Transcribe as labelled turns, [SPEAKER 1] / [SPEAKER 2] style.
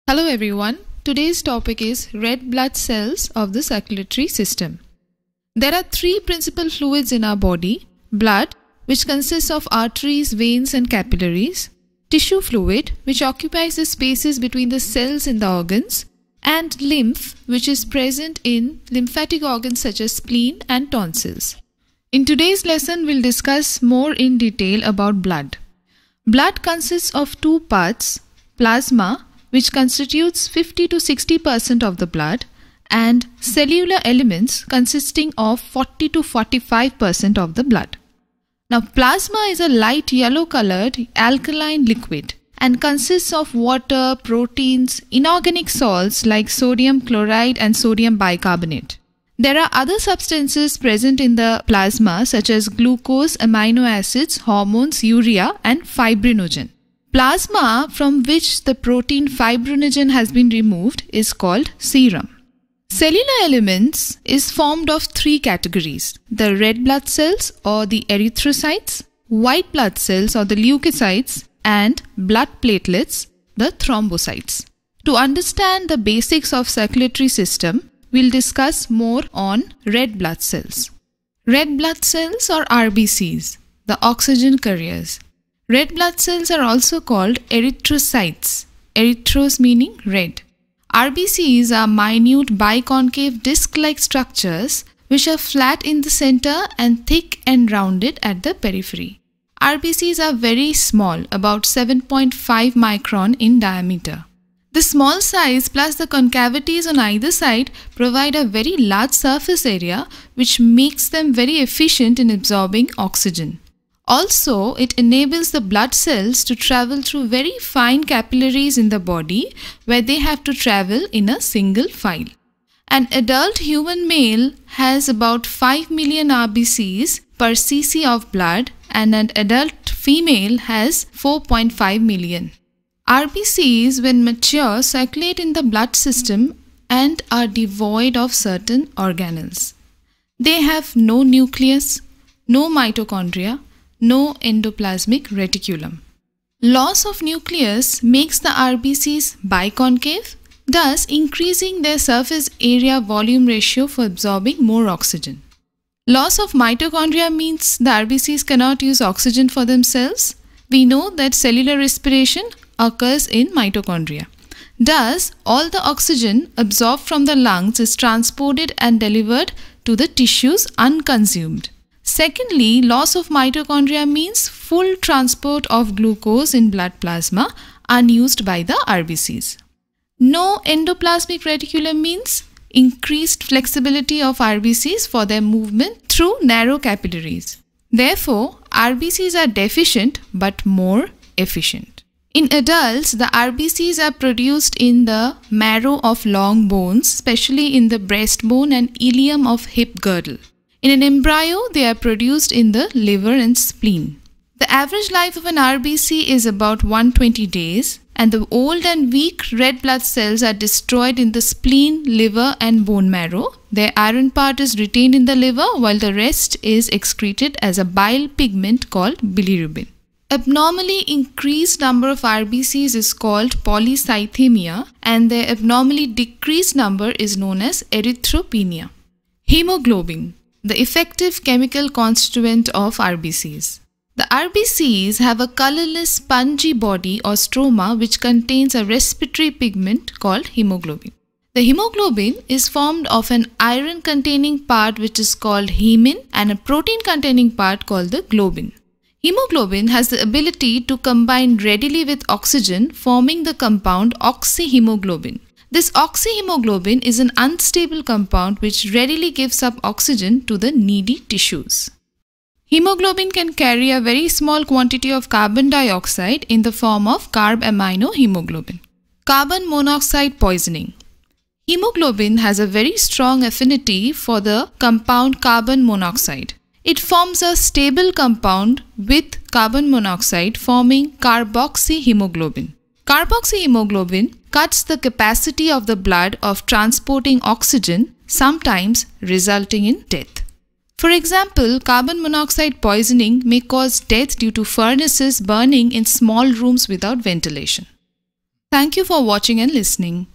[SPEAKER 1] Hello everyone. Today's topic is red blood cells of the circulatory system. There are three principal fluids in our body: blood, which consists of arteries, veins and capillaries; tissue fluid, which occupies the spaces between the cells in the organs; and lymph, which is present in lymphatic organs such as spleen and tonsils. In today's lesson, we'll discuss more in detail about blood. Blood consists of two parts: plasma, which constitutes 50 to 60% of the blood, and cellular elements consisting of 40 to 45% of the blood. Now, plasma is a light yellow colored alkaline liquid and consists of water, proteins, inorganic salts like sodium chloride and sodium bicarbonate. There are other substances present in the plasma such as glucose, amino acids, hormones, urea and fibrinogen. Plasma from which the protein fibrinogen has been removed is called serum. Cellular elements is formed of three categories: the red blood cells or the erythrocytes, white blood cells or the leukocytes, and blood platelets, the thrombocytes. To understand the basics of circulatory system, we'll discuss more on red blood cells. Red blood cells or RBCs, the oxygen carriers. Red blood cells are also called erythrocytes. Erythros meaning red. RBCs are minute biconcave disc-like structures which are flat in the center and thick and rounded at the periphery. RBCs are very small, about 7.5 micron in diameter. The small size plus the concavities on either side provide a very large surface area which makes them very efficient in absorbing oxygen. Also, it enables the blood cells to travel through very fine capillaries in the body where they have to travel in a single file. An adult human male has about 5 million RBCs per cc of blood, and an adult female has 4.5 million. RBCs, when mature, circulate in the blood system and are devoid of certain organelles. They have no nucleus, no mitochondria, no endoplasmic reticulum. Loss of nucleus makes the RBCs biconcave, thus increasing their surface area volume ratio for absorbing more oxygen. Loss of mitochondria means the RBCs cannot use oxygen for themselves. We know that cellular respiration occurs in mitochondria. Thus, all the oxygen absorbed from the lungs is transported and delivered to the tissues unconsumed. Secondly, loss of mitochondria means full transport of glucose in blood plasma unused by the RBCs. No endoplasmic reticulum means increased flexibility of RBCs for their movement through narrow capillaries. Therefore, RBCs are deficient but more efficient. In adults, the RBCs are produced in the marrow of long bones, especially in the breastbone and ilium of hip girdle. In an embryo, they are produced in the liver and spleen. The average life of an RBC is about 120 days, and the old and weak red blood cells are destroyed in the spleen, liver and bone marrow. Their iron part is retained in the liver while the rest is excreted as a bile pigment called bilirubin. Abnormally increased number of RBCs is called polycythemia, and their abnormally decreased number is known as erythropenia. Hemoglobin, the effective chemical constituent of RBCs. The RBCs have a colorless spongy body or stroma which contains a respiratory pigment called hemoglobin. The hemoglobin is formed of an iron-containing part which is called hemin and a protein-containing part called the globin. Hemoglobin has the ability to combine readily with oxygen, forming the compound oxyhemoglobin. This oxyhemoglobin is an unstable compound which readily gives up oxygen to the needy tissues. Hemoglobin can carry a very small quantity of carbon dioxide in the form of carbaminohemoglobin. Carbon monoxide poisoning. Hemoglobin has a very strong affinity for the compound carbon monoxide. It forms a stable compound with carbon monoxide, forming carboxyhemoglobin. Carboxyhemoglobin cuts the capacity of the blood of transporting oxygen, sometimes resulting in death. For example, carbon monoxide poisoning may cause death due to furnaces burning in small rooms without ventilation. Thank you for watching and listening.